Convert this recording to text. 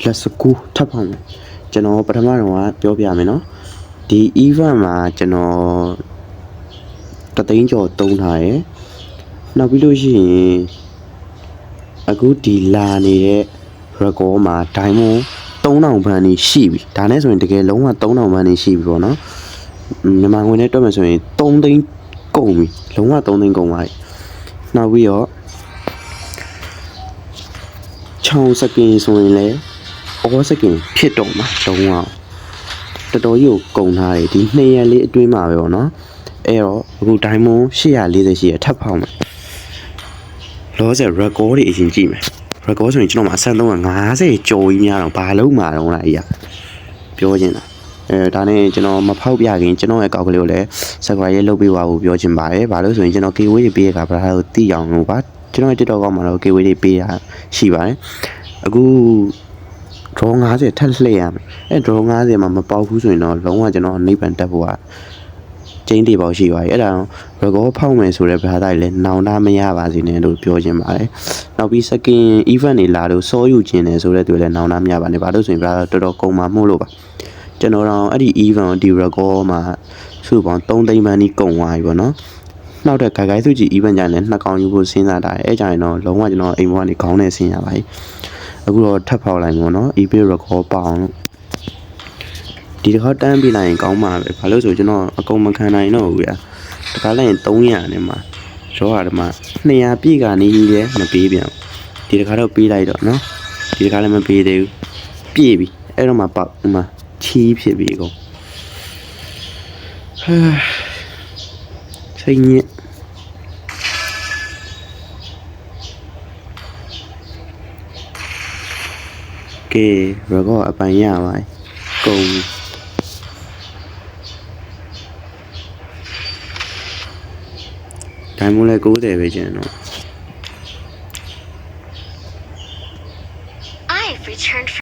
let's go ထပ်ဖောင်းမယ်ကျွန်တော်ပထမတော့ပြောပြမယ်နော်ဒီ event မှာကျွန်တော်တသိန်းကျော်တုံးထားရယ်နောက်ပြီးလို့ရှိရင်အခုဒီလာနေတဲ့ record မှာ diamond 3000ဘန်းနေရှိပြီဒါနဲ့ဆိုရင်တကယ်လုံးဝ3000ဘန်းနေရှိပြီပေါ့နော်မြန်မာငွေနဲ့တွက်မယ်ဆိုရင်3သိန်းကုန်ပြီလုံးဝ3သိန်းကုန်ပါပြီနောက်ပြီးတော့6စကင်ဆိုရင်လည်းအော်စကင်ဖြစ်တော့မှာလုံးဝတော်တော်ကြီးကိုကုန်ထားတယ်ဒီ2ရက်လေးအတွင်းမှာပဲပေါ့နော်အဲ့တော့အခု diamond 840ရှိရထပ်ဖောင်းမယ်လောဆယ် record တွေအရင်ကြည့်မယ် record ဆိုရင်ကျွန်တော်မှာအဆက်လုံးက50ကျော်ကြီးများတော့ဘာလုံးမှာတော့လားအေးရပြောချင်တာဒါနဲ့ကျွန်တော်မဖောက်ပြခင်ကျွန်တော်ရဲ့ကောက်ကလေးကိုလည်း subscribe ရေးလုပ်ပေးပါဦးပြောချင်ပါတယ်ဘာလို့ဆိုရင်ကျွန်တော် giveaway တွေပေးရတာဗလားလို့သိအောင်လို့ပါကျွန်တော်ရဲ့ TikTok ကောက်မှာတော့ giveaway တွေပေးတာရှိပါတယ်အခု draw 50ထပ်လှည့်ရမယ်draw 50မှာမပေါက်ဘူးဆိုရင်တော့လုံးဝကျွန်တော်နိဗ္ဗာန်တက်ဖို့ကကျင်းတေပေါက်ရှိပါပြီအဲ့ဒါ record ဖောက်မယ်ဆိုတဲ့ဘာသာကြီးလဲနောင်တမရပါစေနဲ့လို့ပြောချင်ပါတယ်နောက်ပြီး second event တွေလာလို့စောယူခြင်းတယ်ဆိုတဲ့သူလည်းနောင်တမရပါနဲ့ဘာလို့ဆိုရင်ဘာတော်တော်ကုန်မှာမှုလို့ပါကျွန်တော်တော့အဲ့ဒီ event ဒီ record မှာစုပေါင်း3သိန်းပန်းကြီးကုန်သွားပြီပေါ့နော်နောက်တဲ့ဂိုင်စုကြည် event ကြရင်လည်း2កောင်ယူဖို့စဉ်းစားတာအဲ့ကြရင်တော့လုံးဝကျွန်တော်အိမ်ဘောကနေခေါင်းနဲ့ဆင်းရပါပြီအခုတော့ထပ်ဖောက်လိုက်ပေါ့နော် eBay record ပေါအောင်လို့ဒီတစ်ခါတန်းပြလိုက်ရင်ကောင်းမှာပဲဘာလို့ဆိုကျွန်တော်အကုန်မခံနိုင်တော့ဘူးဗျာတခါလိုက်ရင်300နဲ့မှာရောရတယ်မှာ200ပြည့်ကနေကြီးလဲမပေးပြန်ဒီတစ်ခါတော့ပေးလိုက်တော့နော်ဒီတစ်ခါလည်းမပေးသေးဘူးပြည့်ပြီအဲ့တော့မှပေါက်မှာချီးဖြစ်ပြီအကုန်စိတ်ညစ်ကဲရောကအပိုင်ရပါကုန်ဒိုင်မိုးလဲ90ပဲကျန်တော့ I've returned